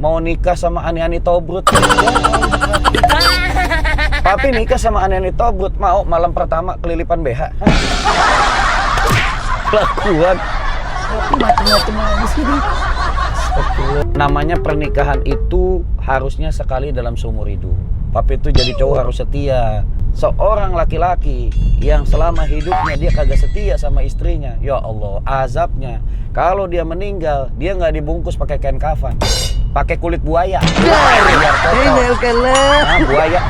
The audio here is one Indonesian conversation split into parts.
mau nikah sama Ani-Ani Tobrut. Papi nikah sama Ani-Ani Tobrut, mau malam pertama kelilipan BH. Kelakuan. Papi macam-macam lagi sih. Namanya pernikahan itu harusnya sekali dalam seumur hidup. Papi itu jadi cowok harus setia. Seorang laki-laki yang selama hidupnya dia kagak setia sama istrinya, ya Allah, azabnya. Kalau dia meninggal, dia nggak dibungkus pakai kain kafan, pakai kulit buaya. Biar kotor. Nah, buaya.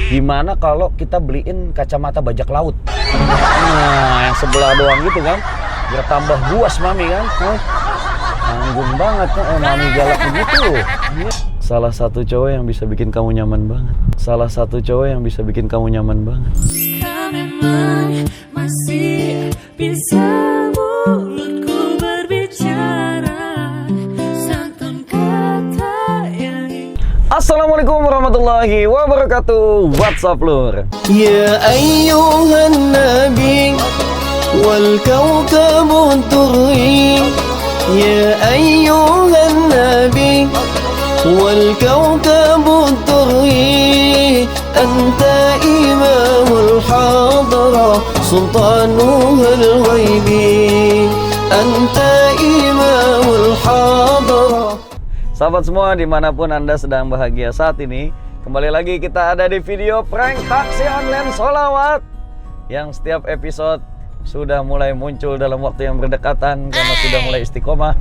Gimana kalau kita beliin kacamata bajak laut? Nah, yang sebelah doang gitu kan? Biar tambah buas mami kan? Nanggung banget kan? Mami galak begitu. Salah satu cowok yang bisa bikin kamu nyaman banget. Salah satu cowok yang bisa bikin kamu nyaman banget. Memang masih bisa mulutku berbicara santun kata yang. Assalamualaikum warahmatullahi wabarakatuh. What's up lur? Ya ayyuhan nabi wal kawkabu turri. Ya ayyuhan nabi wal kawkabu turri. Anta imamul hadra sultanuhul ghaibi. Anta imamul hadra. Sahabat semua dimanapun Anda sedang bahagia saat ini, kembali lagi kita ada di video prank taksi online sholawat yang setiap episode sudah mulai muncul dalam waktu yang berdekatan karena sudah mulai istiqomah.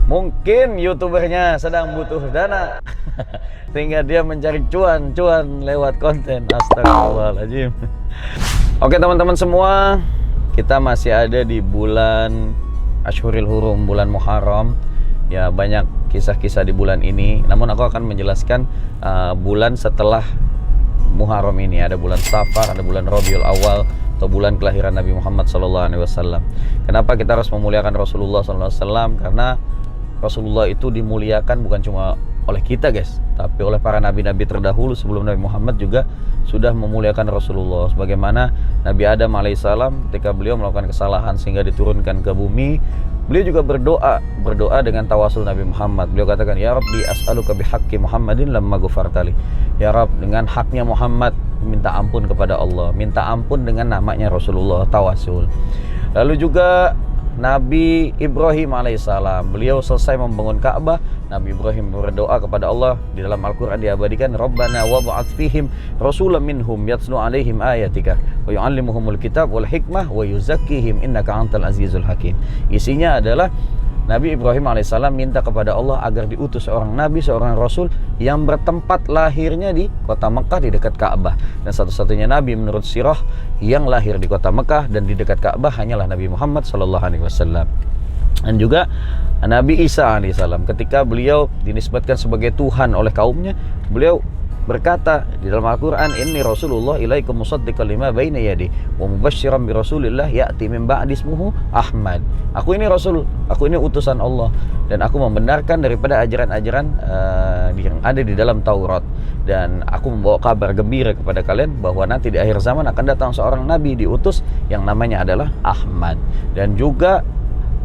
Mungkin youtubernya sedang butuh dana sehingga dia mencari cuan lewat konten. Astagfirullahaladzim. Oke teman-teman semua, kita masih ada di bulan Ashhuril Hurum, bulan Muharram. Ya, banyak kisah-kisah di bulan ini. Namun aku akan menjelaskan bulan setelah Muharram ini. Ada bulan Safar, ada bulan Rabiul Awal, atau bulan kelahiran Nabi Muhammad SAW. Kenapa kita harus memuliakan Rasulullah SAW? Karena Rasulullah itu dimuliakan bukan cuma oleh kita guys, tapi oleh para nabi-nabi terdahulu sebelum Nabi Muhammad juga sudah memuliakan Rasulullah. Sebagaimana Nabi Adam alaihissalam ketika beliau melakukan kesalahan sehingga diturunkan ke bumi, beliau juga berdoa dengan tawasul Nabi Muhammad. Beliau katakan, ya Rabbi as'aluka bihaqqi Muhammadin lamma ghafartali. Ya Rabb, dengan haknya Muhammad minta ampun kepada Allah, minta ampun dengan namanya Rasulullah, tawasul. Lalu juga Nabi Ibrahim alaihissalam, beliau selesai membangun Ka'bah, Nabi Ibrahim berdoa kepada Allah. Di dalam Al-Quran diabadikan, Rabbana wab'ats fihim rasulan minhum yatslu alaihim ayatika wa yu'allimuhumul kitab wal hikmah wa yuzakkihim innaka antal azizul hakim. Isinya adalah Nabi Ibrahim alaihissalam minta kepada Allah agar diutus seorang nabi, seorang rasul yang bertempat lahirnya di kota Mekah di dekat Ka'bah. Dan satu-satunya nabi menurut sirah yang lahir di kota Mekah dan di dekat Ka'bah hanyalah Nabi Muhammad SAW. Dan juga Nabi Isa alaihissalam, ketika beliau dinisbatkan sebagai Tuhan oleh kaumnya, beliau berkata di dalam Al-Quran, inni Rasulullah ilaikum musaddiqan lima baina yadi wa mubasysyiran bi Rasulillah ya'ti min ba'di ismuhu Ahmad. Aku ini Rasul, aku ini utusan Allah, dan aku membenarkan daripada ajaran-ajaran yang ada di dalam Taurat, dan aku membawa kabar gembira kepada kalian bahwa nanti di akhir zaman akan datang seorang nabi diutus yang namanya adalah Ahmad. Dan juga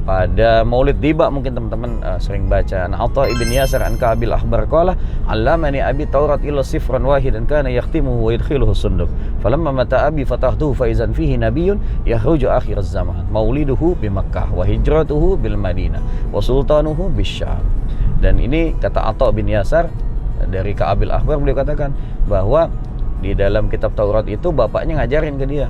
pada Maulid Tiba mungkin teman-teman sering baca, Atha ibn Yasir an Ka'bil Ahbar qala allamani abi Taurat illa sifran wahidan kana yakhtimuhu wa yadkhiluhu sunduq falamma mata abi fatahtuhu fa izan fihi nabiyyun yakhruju akhir az-zaman mauliduhu bi Makkah wa hijratuhu bil Madinah wa sultanuhu bisyam. Dan ini kata Atha bin Yasar dari Ka'bil Ahbar, beliau katakan bahwa di dalam kitab Taurat itu bapaknya ngajarin ke dia.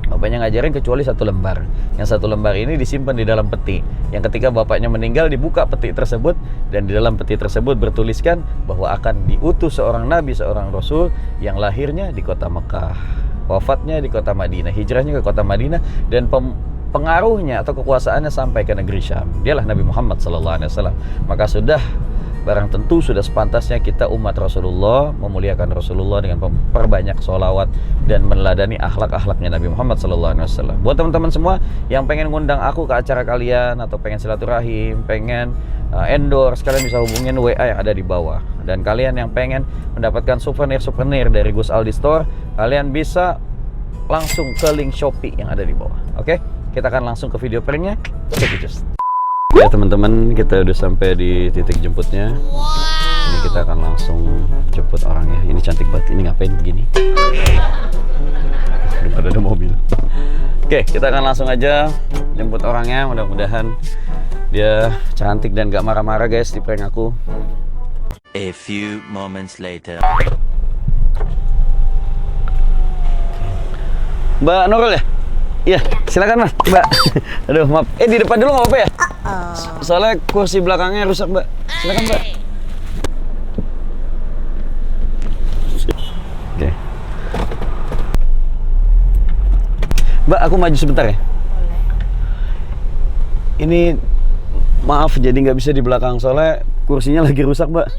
Bapaknya ngajarin kecuali satu lembar. Yang satu lembar ini disimpan di dalam peti, yang ketika bapaknya meninggal dibuka peti tersebut, dan di dalam peti tersebut bertuliskan bahwa akan diutus seorang nabi, seorang rasul yang lahirnya di kota Mekah, wafatnya di kota Madinah, hijrahnya ke kota Madinah, dan pengaruhnya atau kekuasaannya sampai ke negeri Syam. Dialah Nabi Muhammad SAW. Maka barang tentu sudah sepantasnya kita umat Rasulullah memuliakan Rasulullah dengan memperbanyak sholawat dan meneladani akhlak-akhlaknya Nabi Muhammad SAW. Buat teman-teman semua yang pengen ngundang aku ke acara kalian, atau pengen silaturahim, pengen endorse, kalian bisa hubungin WA yang ada di bawah. Dan kalian yang pengen mendapatkan souvenir dari Gus Aldi Store, kalian bisa langsung ke link Shopee yang ada di bawah. Oke, kita akan langsung ke video pranknya. Check it just. Ya teman-teman, kita udah sampai di titik jemputnya. Ini kita akan langsung jemput orangnya. Ini cantik banget. Ini ngapain begini? Udah ada mobil. Oke, kita akan langsung aja jemput orangnya. Mudah-mudahan dia cantik dan gak marah-marah guys di prank aku. A few moments later. Mbak Nurul ya? Iya, silakan Mas, Mbak. Aduh, maaf. Di depan dulu nggak apa-apa ya? Soalnya kursi belakangnya rusak, Mbak. Silakan, Mbak. Oke. Mbak, aku maju sebentar ya? Ini maaf jadi nggak bisa di belakang soalnya kursinya lagi rusak, Mbak.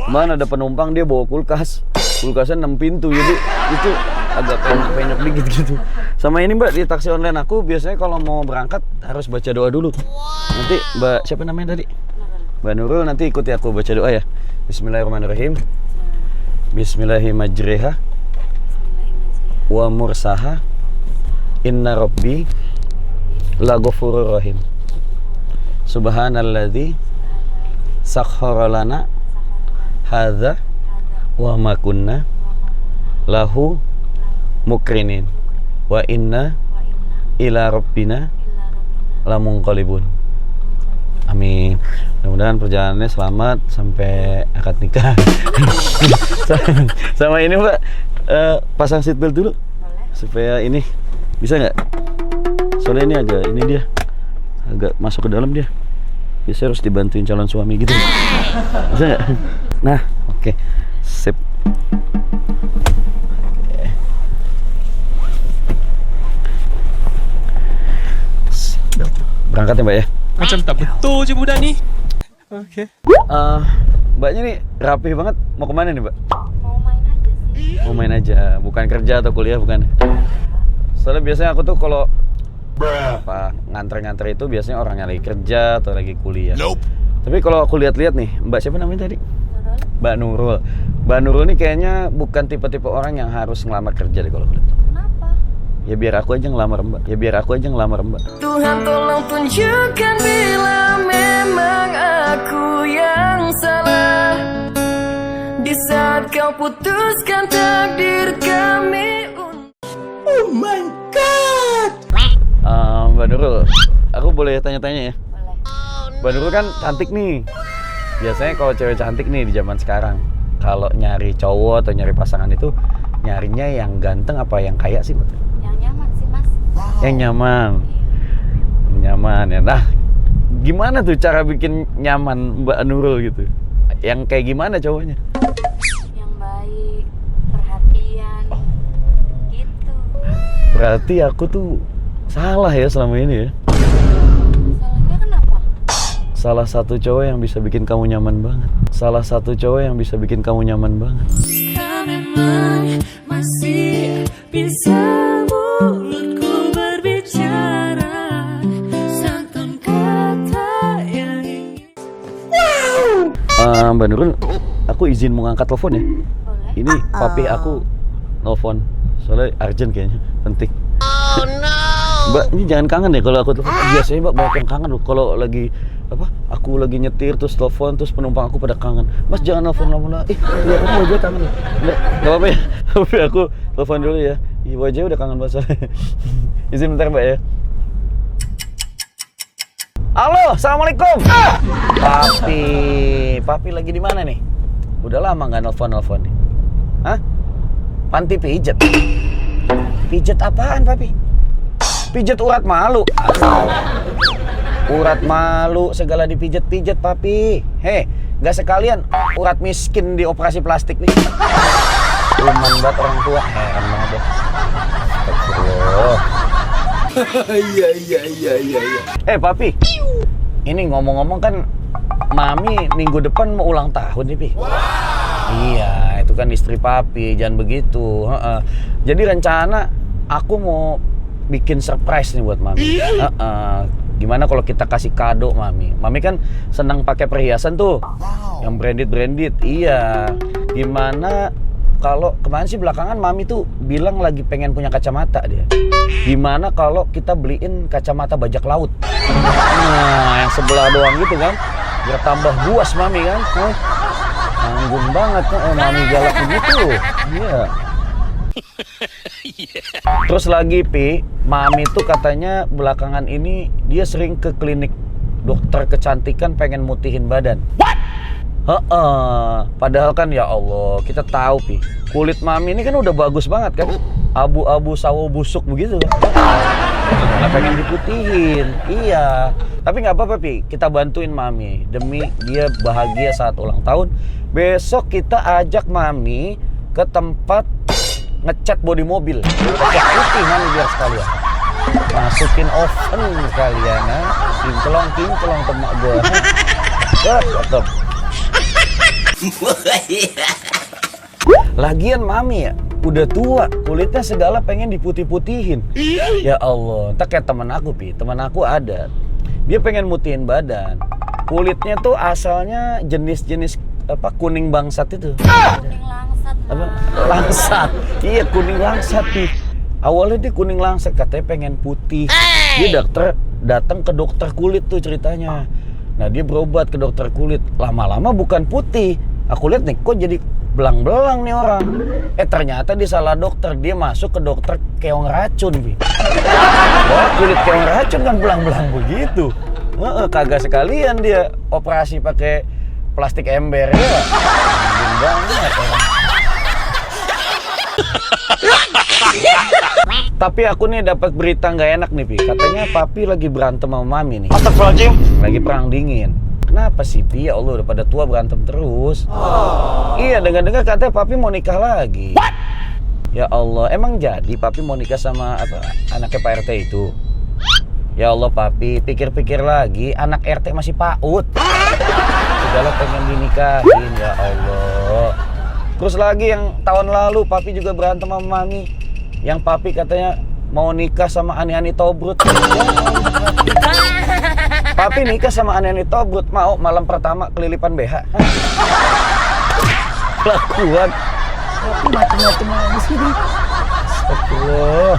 Mana ada penumpang dia bawa kulkas. Kulkasnya 6 pintu, jadi itu agak penyok dikit gitu. Sama ini Mbak, di taksi online aku biasanya kalau mau berangkat harus baca doa dulu. Nanti Mbak siapa namanya tadi? Mbak Nurul, nanti ikuti aku baca doa ya. Bismillahirrahmanirrahim. Bismillahirrahmanirrahim. Wa mursaha. Inna rabbi laghafurur rahim. Subhanalladzi sakhkhara lana hadza wa ma kunna lahu mukrinin wa inna ila rabbina lamunqalibun. Amin. Mudah-mudahan perjalanannya selamat sampai akad nikah. Sama ini Mbak, pasang seatbelt dulu. Supaya ini bisa nggak? Soalnya ini dia agak masuk ke dalam dia. Biasanya harus dibantuin calon suami gitu. Bisa nggak? Nah, oke. Sip. Berangkat ya Mbak ya? Macam tak betul je budak ni. Okey. Mbaknya nih rapih banget. Mau kemana nih Mbak? Mau main aja sih. Mau main aja, bukan kerja atau kuliah bukan? Soalnya biasanya aku tuh kalau apa nganter-nganter itu biasanya orang yang lagi kerja atau lagi kuliah. Tapi kalau aku lihat-lihat nih, Mbak siapa namanya tadi? Nurul, Mbak Nurul. Mbak Nurul nih kayaknya bukan tipe-tipe orang yang harus ngelamar kerja deh kalau aku lihat. kenapa? Ya biar aku aja ngelamar Mbak. Tuhan tolong tunjukkan bila memang aku yang salah. Di saat kau putuskan takdir kami. Oh my God. Mbak Nurul, aku boleh tanya-tanya ya? Boleh. Mbak Nurul kan cantik nih. Biasanya kalau cewek cantik nih di zaman sekarang, kalau nyari cowok atau nyari pasangan itu nyarinya yang ganteng apa yang kaya sih Mbak? Yang nyaman sih mas. Yang nyaman. Iya. Nyaman ya. Nah, gimana tuh cara bikin nyaman Mbak Nurul gitu? Yang kayak gimana cowoknya? Yang baik, perhatian, gitu. Berarti aku tuh salah ya selama ini ya. Salahnya kenapa? Salah satu cowok yang bisa bikin kamu nyaman banget. Kau memang masih bisa mulutku berbicara santun kata yang ingin. Mbak Nurul, aku izin mau ngangkat telepon ya. Boleh. Ini papi aku nelfon. Soalnya urgent kayaknya, penting. Oh no. Mbak, ini jangan kangen ya kalau aku telepon. Biasanya Mbak banyak yang kangen loh kalau lagi aku lagi nyetir terus telepon terus penumpang aku pada kangen. Mas jangan nelfon lama-lama. Kelihatan wajah kangen loh. Enggak apa-apa ya. Tapi aku telepon dulu ya. Wajahnya udah kangen banget soalnya. Izin bentar Mbak ya. Halo, assalamualaikum. Papi lagi di mana nih? Udah lama nggak nelfon nih. Hah? Panti pijat. Pijat apaan papi? Pijat urat malu. Urat malu segala dipijat-pijat papi. Hei, nggak sekalian urat miskin di operasi plastik nih. Cuman buat orang tua. Heran banget deh. Astagfirullah. Iya. Papi. Ini ngomong-ngomong kan Mami minggu depan mau ulang tahun nih, Pi. Iya, itu kan istri papi, jangan begitu. Jadi rencana aku mau bikin surprise nih buat Mami. Gimana kalau kita kasih kado Mami? Mami kan senang pakai perhiasan tuh, yang branded. Iya. Gimana kalau kemarin sih belakangan Mami tuh bilang lagi pengen punya kacamata dia. Gimana kalau kita beliin kacamata bajak laut? Nah, yang sebelah doang gitu kan, biar tambah buas mami kan. Tanggung banget kan, mami galak begitu. Iya. Terus lagi Pi, mami tuh katanya belakangan ini dia sering ke klinik dokter kecantikan pengen mutihin badan. Padahal kan ya Allah, kita tahu Pi, kulit mami ini kan udah bagus banget kan, abu-abu sawo busuk begitu. Nah, pengen diputihin, iya. Tapi nggak apa-apa Pi, kita bantuin mami demi dia bahagia saat ulang tahun. Besok kita ajak mami ke tempat ngecat bodi mobil, ngecat putih mami biar sekalian. Masukin oven sekalian, kinclong temak gue. Tetep. Lagian mami ya udah tua, kulitnya segala pengen diputih-putihin. Ya Allah, tak kayak teman aku Pi, teman aku ada, dia pengen mutihin badan. Kulitnya tuh asalnya jenis-jenis apa kuning bangsat itu. Kuning langsat, Apa? Langsat. Iya kuning langsat Pi. Awalnya dia kuning langsat, katanya pengen putih. Dia datang ke dokter kulit tuh ceritanya. Nah dia berobat ke dokter kulit, lama-lama bukan putih. Aku lihat nih kok jadi belang-belang nih orang. Ternyata dia salah dokter, dia masuk ke dokter keong racun Bi. Wah kulit keong racun kan belang-belang begitu. Kagak sekalian dia operasi pakai plastik ember ya. Anjing banget orang. Tapi aku nih dapat berita nggak enak nih Pi. Katanya papi lagi berantem sama mami nih. Astagfirullahaladzim. Lagi perang dingin. Kenapa sih Pi? Ya Allah udah pada tua berantem terus. Iya dengar-dengar katanya papi mau nikah lagi. What? Ya Allah emang jadi papi mau nikah sama apa anaknya Pak RT itu? Ya Allah papi pikir-pikir lagi, anak RT masih PAUD. Segala pengen dinikahin ya Allah. Terus lagi yang tahun lalu papi juga berantem sama mami. Yang papi katanya mau nikah sama Ani-Ani Tobrut. Papi nikah sama Ani-Ani Tobrut, mau malam pertama kelilipan BH. Kelakuan. Papi macem-macem aja sih. Astagfirullah.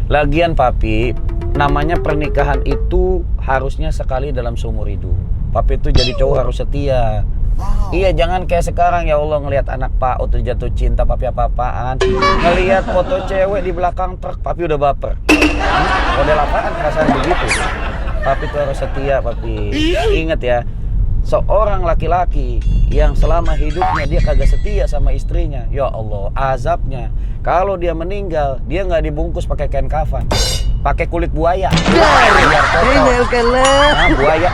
Lagian papi, namanya pernikahan itu harusnya sekali dalam seumur hidup. Papi itu jadi cowok harus setia. Iya jangan kayak sekarang ya Allah ngelihat anak PAUD tuh jatuh cinta papi apa-apaan. Ngelihat foto cewek di belakang truk papi udah baper. Model apaan perasaan begitu? Papi tuh harus setia papi. Ingat ya, seorang laki-laki yang selama hidupnya dia kagak setia sama istrinya, ya Allah azabnya. Kalau dia meninggal dia nggak dibungkus pakai kain kafan, pakai kulit buaya. Biar kotor. Nah, buaya.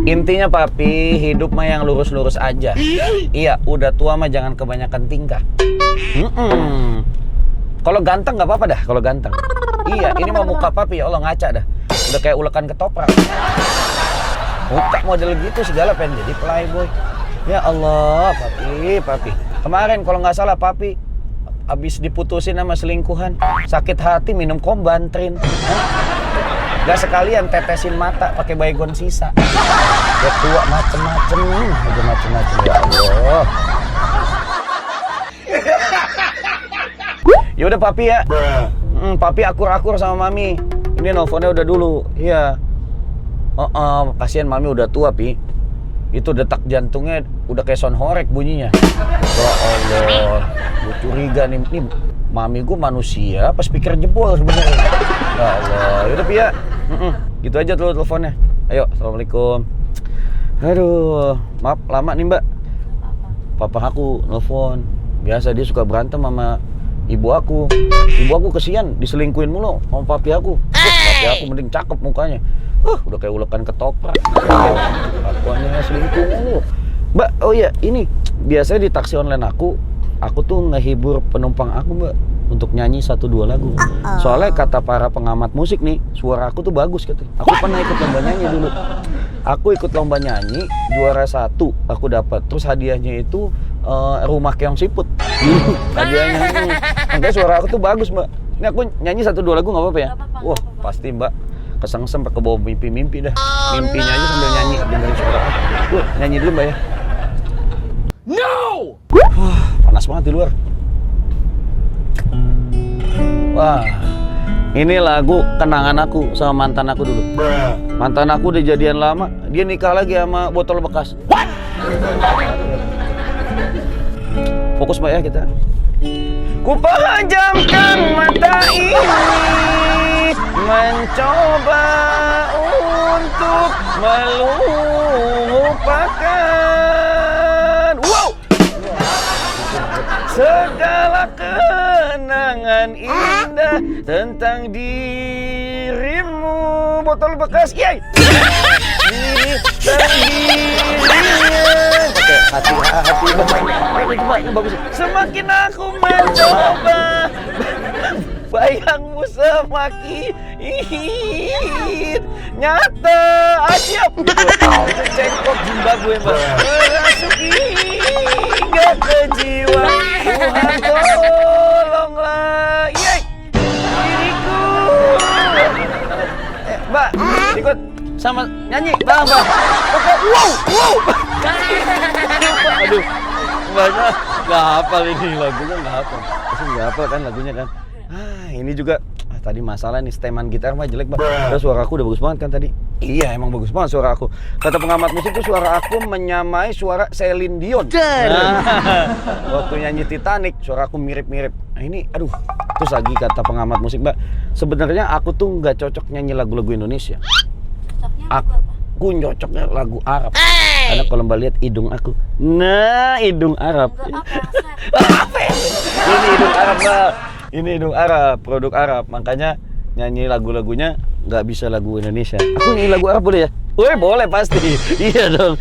Intinya papi, hidup mah yang lurus-lurus aja. Iya, udah tua mah jangan kebanyakan tingkah. Kalau ganteng nggak apa-apa dah, kalau ganteng. Iya, ini mah muka papi ya Allah ngaca dah. Udah kayak ulekan ketoprak. Muka model gitu segala pengen jadi playboy. Ya Allah, papi. Kemarin kalau nggak salah papi abis diputusin sama selingkuhan, sakit hati minum kombantrin. Gak sekalian tetesin mata pakai baygon sisa. Udah tua macem-macem ya Allah. Yaudah papi ya. Papi akur-akur sama mami. Ini nelfonnya udah dulu. Iya. Kasihan mami udah tua Pi. Itu detak jantungnya udah kayak sound horek bunyinya. Ya Allah. Gue curiga nih mami gue manusia apa speaker jebol sebenarnya. Ya Allah. Yaudah Pi ya. Gitu aja dulu teleponnya. Ayo, assalamualaikum. Aduh, maaf lama nih Mbak. Papa aku nelfon. Biasa dia suka berantem sama ibu aku. Ibu aku kesian diselingkuhin mulu sama papi aku. Papi aku mending cakep mukanya. Udah kayak ulekan ketoprak. Akuannya selingkuh mulu. Mbak, oh iya ini biasanya di taksi online aku tuh ngehibur penumpang aku Mbak untuk nyanyi 1-2 lagu. Soalnya kata para pengamat musik nih, suara aku tuh bagus katanya. Aku pernah ikut lomba nyanyi dulu. Aku ikut lomba nyanyi, juara 1 aku dapat. Terus hadiahnya itu rumah keong siput. Hadiahnya ini. Makanya suara aku tuh bagus Mbak. Ini aku nyanyi 1-2 lagu nggak apa-apa ya? Wah pasti Mbak kesengsem ke bawah mimpi-mimpi dah. Mimpinya aja sambil nyanyi dengerin suara aku. Nyanyi dulu Mbak ya. No! Panas banget di luar. Wah, ini lagu kenangan aku sama mantan aku dulu. Mantan aku udah jadian lama, dia nikah lagi sama botol bekas. What? Fokus Mbak ya kita. Ku pejamkan mata ini, mencoba untuk melupakan. Wow! Segala kenangan indah tentang dirimu. Botol bekas, yay! Ini sendirian. Oke, hati-hati. Ini bagus. Semakin aku mencoba, bayangmu semakin nyata. Siap. Itu cengkok Zimbabwe, Mbak. Merasuk hingga ke jiwa. Tuhan tolonglah, yay! Diriku. Mbak, ikut sama nyanyi, Mbak. Oke, wow. Aduh, Mbaknya nggak hafal ini lagunya, nggak hafal. Pasti nggak hafal kan lagunya kan. Ini juga tadi masalah nih, steman gitar mah jelek Mbak. Terus suara aku udah bagus banget kan tadi. Iya, emang bagus banget suara aku. Kata pengamat musik tuh suara aku menyamai suara Celine Dion. Waktu nyanyi Titanic, suara aku mirip-mirip. Nah ini, aduh. Terus lagi kata pengamat musik Mbak, sebenarnya aku tuh nggak cocok nyanyi lagu-lagu Indonesia. Cocoknya lagu apa? Aku cocoknya lagu Arab. Karena kalau Mbak lihat hidung aku, nah hidung Arab. Apa? Ini hidung Arab Mbak. Ini hidung Arab, produk Arab. Makanya nyanyi lagu-lagunya nggak bisa lagu Indonesia. Aku nyanyi lagu Arab boleh ya? Woi boleh pasti. Iya dong.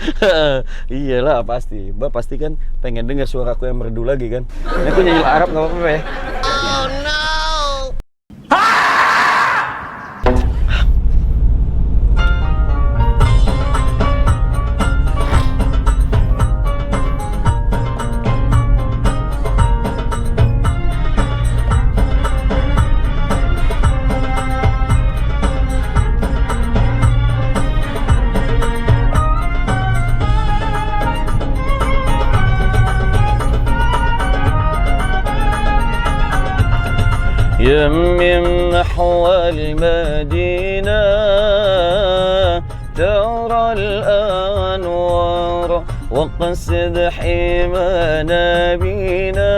Iyalah pasti. Mbak pasti kan pengen dengar suara aku yang merdu lagi kan. Ini aku nyanyi Arab nggak apa-apa ya? Oh no. يمم نحو المدينة ترى الأنوار وقصد حمانا بنا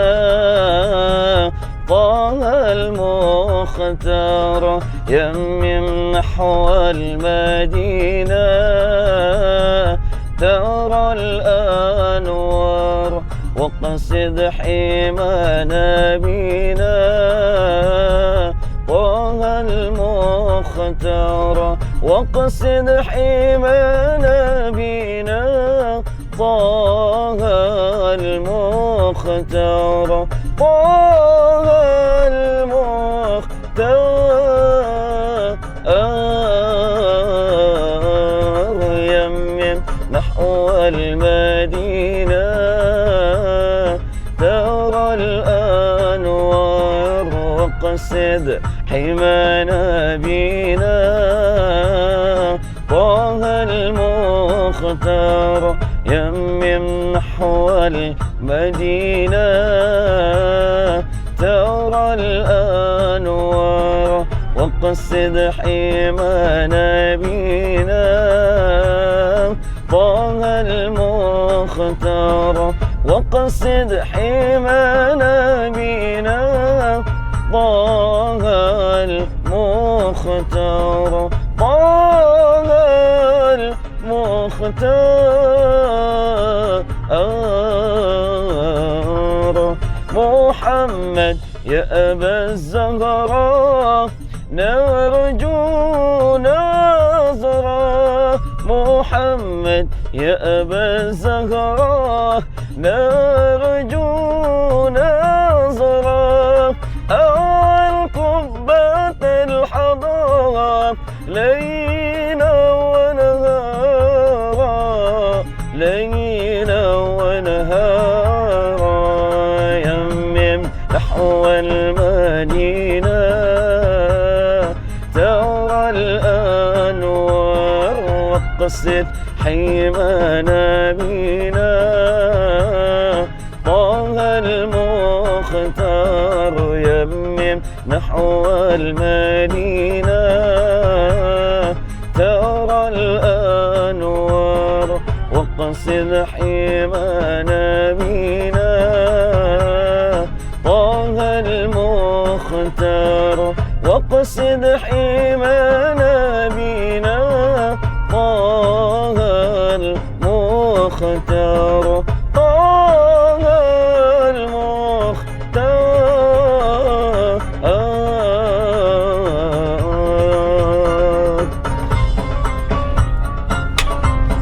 طه المختار يمم نحو المدينة ترى الأنوار وقصد حمانا بنا طه المختار وقصد حمانا بنا طه المختار طه المختار يمم نحو المدينة ترى الأنوار وقصد حمانا بنا طه المختار يمم نحو المدينة ترى الأنوار وقصد حمانا بنا طه المختار وقصد حمانا بنا طه المختار طه المختار محمد يا أبا الزهراء نرجو نظرة محمد يا أبا الزهراء نرجو نظرة أول قبة الحضارة ليلا ونهارا ليلا ونهارا يمم نحو المدينة ترى الأنوار وقصد حمانا بنا المختار يمم نحو المدينة ترى الأنوار وقصد حمانا بنا طه المختار وقصد حمانا بنا طه المختار طه المختار.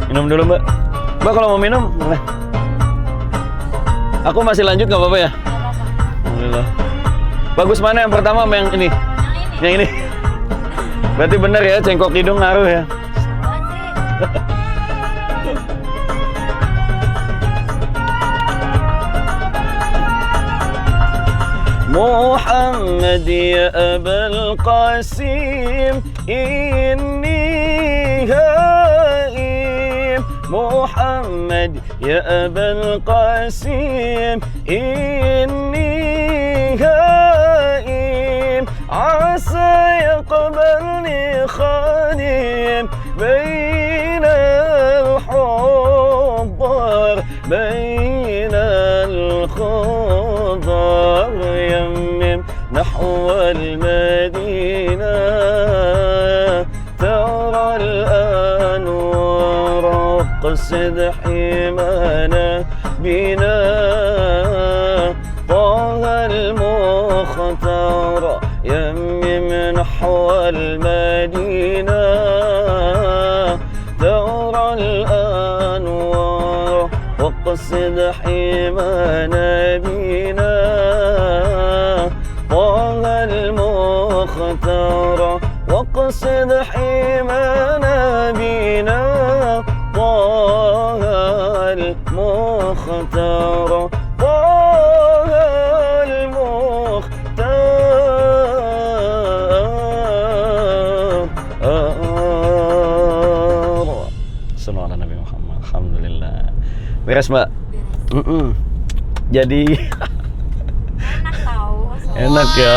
Minum dulu mbak. Mbak kalau mau minum boleh. Aku masih lanjut nggak apa-apa ya? Alhamdulillah. Bagus mana yang pertama sama yang ini? Yang ini. Berarti bener ya, cengkok hidung ngaruh ya. Muhammad ya Abul Qasim inni haim Muhammad ya Abul Qasim inni haim asa yaqbalni khadim baina al-hubbar baina al-khudar يمم نحو المدينة ترى الأنوار قصد حمانا بنا طه المختار يمم نحو المدينة ترى الأنوار وقصد حمانا بنا طه المختار وقصد حمانا بنا طه المختار طه المختار. Sallallahu ala Nabi Muhammad. Alhamdulillah. Beres mbak? Jadi enak ya.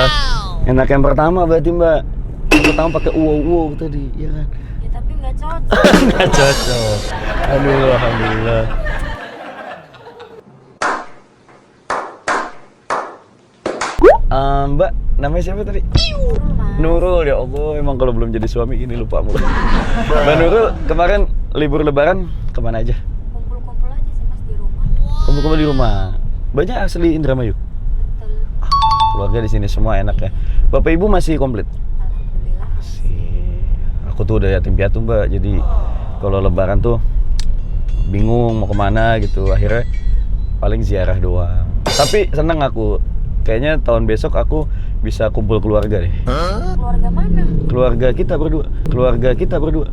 Enak yang pertama berarti mbak. Yang pertama pakai uwo tadi, ya kan? Ya tapi nggak cocok. Nggak cocok. Aduh, alhamdulillah. Mbak, namanya siapa tadi? Nurul, ya Allah. Emang kalau belum jadi suami ini lupa mulu. Mbak Nurul, kemarin libur lebaran kemana aja? Kumpul-kumpul aja sih mas di rumah. Kumpul-kumpul di rumah. Banyak asli Indramayu? Betul. Keluarga di sini semua enak ya. Bapak Ibu masih komplit? Alhamdulillah. Masih. Aku tuh udah yatim piatu mbak. Jadi kalau lebaran tuh bingung mau kemana gitu. Akhirnya paling ziarah doang. Tapi seneng aku. Kayaknya tahun besok aku bisa kumpul keluarga deh. Keluarga mana? Keluarga kita berdua. Keluarga kita berdua.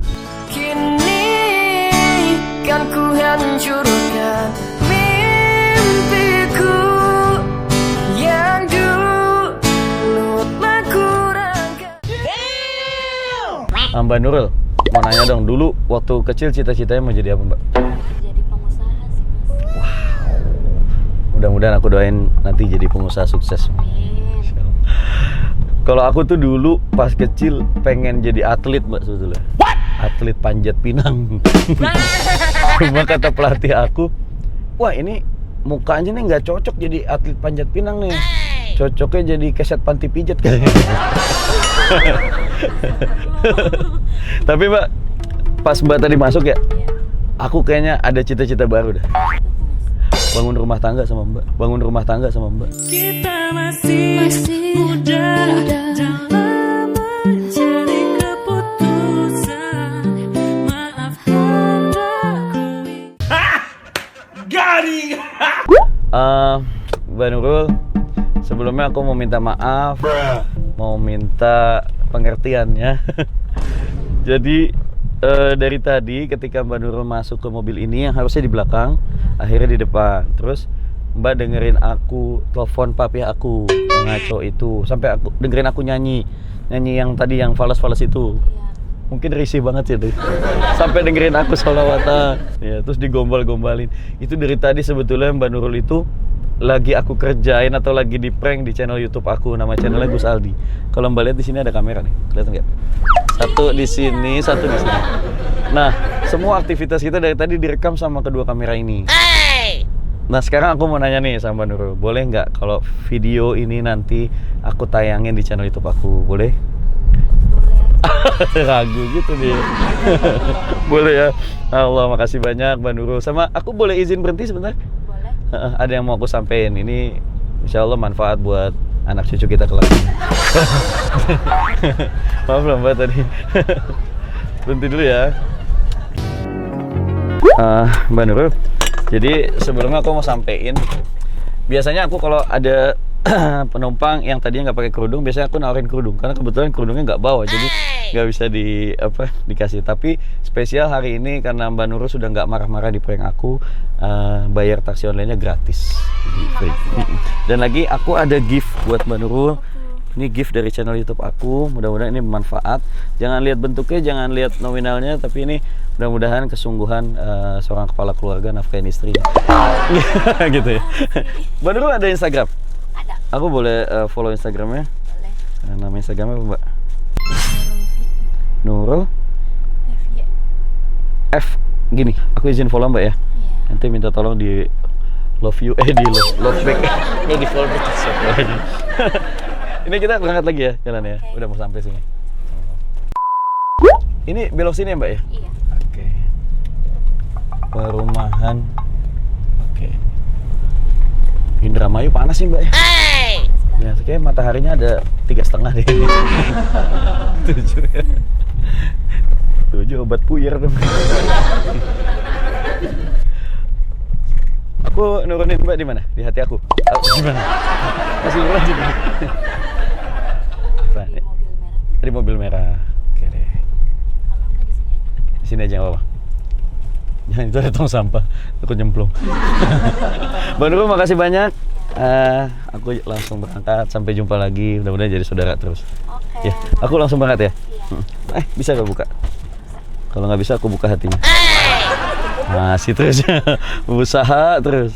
Kini kan ku hancurkan mimpiku yang dulu telah kurangkan. Mbak Nurul, mau nanya dong, dulu waktu kecil cita-citanya mau jadi apa mbak? Jadi pengusaha sih mas. Mudah-mudahan aku doain nanti jadi pengusaha sukses. Amin. Kalau aku tuh dulu pas kecil pengen jadi atlet mbak sebetulnya. Atlet panjat pinang. Cuma kata pelatih aku, wah ini mukanya nih nggak cocok jadi atlet panjat pinang nih. Cocoknya jadi keset panti pijat kayaknya. Tapi mbak, pas mbak tadi masuk ya, aku kayaknya ada cita-cita baru dah. Bangun rumah tangga sama mbak. Bangun rumah tangga sama mbak. Kita masih muda dalam mencari keputusan. Maafkan aku. Mbak Nurul, sebelumnya aku mau minta maaf, mau minta pengertian ya. Jadi dari tadi ketika Mbak Nurul masuk ke mobil ini yang harusnya di belakang, akhirnya di depan. Terus Mbak dengerin aku telepon papi aku ngaco itu, sampai aku dengerin aku nyanyi yang tadi yang fales-fales itu. Mungkin risih banget sih tuh. Sampai dengerin aku sholawatan. Ya, terus digombal-gombalin. Itu dari tadi sebetulnya Mbak Nurul itu lagi aku kerjain atau lagi di prank di channel YouTube aku, nama channelnya Gus Aldi. Kalau Mbak lihat di sini ada kamera nih, kelihatan nggak? Satu di sini, satu di sini. Nah, semua aktivitas kita dari tadi direkam sama kedua kamera ini. Nah, sekarang aku mau nanya nih sama Mbak Nurul, boleh nggak kalau video ini nanti aku tayangin di channel YouTube aku, boleh? Boleh aja. Ragu gitu nih. Boleh ya. Allah, makasih banyak Mbak Nurul. Sama aku boleh izin berhenti sebentar? Boleh. Ada yang mau aku sampein. Ini insya Allah manfaat buat anak cucu kita kelak. Maaf lah Mbak tadi. Berhenti dulu ya. Mbak Nurul, jadi sebelumnya aku mau sampein. Biasanya aku kalau ada penumpang yang tadinya nggak pakai kerudung, biasanya aku nawarin kerudung karena kebetulan kerudungnya nggak bawa, jadi nggak bisa dikasih. Tapi spesial hari ini karena Mbak Nurul sudah nggak marah-marah di prank aku, bayar taksi online-nya gratis, jadi free. Dan lagi aku ada gift buat Mbak Nurul. Ini gift dari channel YouTube aku, mudah-mudahan ini bermanfaat. Jangan lihat bentuknya, jangan lihat nominalnya, tapi ini mudah-mudahan kesungguhan seorang kepala keluarga nafkahin istrinya. Gitu ya. Mbak Nurul ada Instagram? Ada. Aku boleh follow Instagramnya? Boleh. Nama Instagramnya apa Mbak? Nurul FY. F. Gini, aku izin follow Mbak ya. Iya. Nanti minta tolong di love you, di love back. Ya di follow back. Ini kita berangkat lagi ya jalan ya. Oke. Udah mau sampai sini. Ini belok sini ya Mbak ya? Iya. Oke. Perumahan. Oke. Indramayu panas sih Mbak ya? Ya, kayaknya mataharinya ada 3,5 deh. 7 ya. 7 obat puyer dong. Aku nurunin Mbak di mana? Di hati aku. Gimana? Masih murah juga. Di mobil merah. Di mobil merah. Oke deh. Kalau nggak di sini aja. Di sini aja nggak apa-apa. Jangan itu ada tong sampah. Aku nyemplung. Mbak Nurul, makasih banyak. Aku langsung berangkat. Sampai jumpa lagi. Mudah-mudahan jadi saudara terus. Oke. Ya, aku langsung berangkat ya. Iya. Bisa gak buka? Kalau nggak bisa, aku buka hatinya. Masih terus ya. Berusaha terus.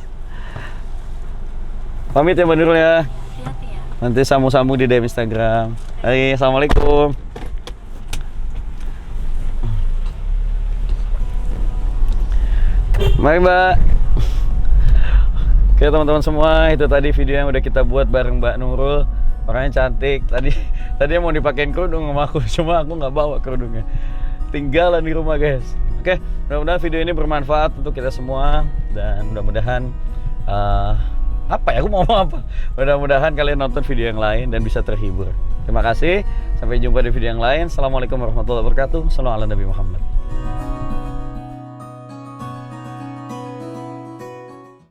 Pamit ya Mbak Nurul ya. Hati-hati ya. Nanti sambung-sambung di DM Instagram. Hai, assalamualaikum. Mari Mbak. Oke teman-teman semua, itu tadi video yang udah kita buat bareng Mbak Nurul. Orangnya cantik. Tadi mau dipakein kerudung sama aku, cuma aku nggak bawa kerudungnya. Tinggalan di rumah guys. Oke, mudah-mudahan video ini bermanfaat untuk kita semua dan mudah-mudahan aku mau ngomong apa? Mudah-mudahan kalian nonton video yang lain dan bisa terhibur. Terima kasih. Sampai jumpa di video yang lain. Assalamualaikum warahmatullahi wabarakatuh. Sallallahu ala Nabi Muhammad.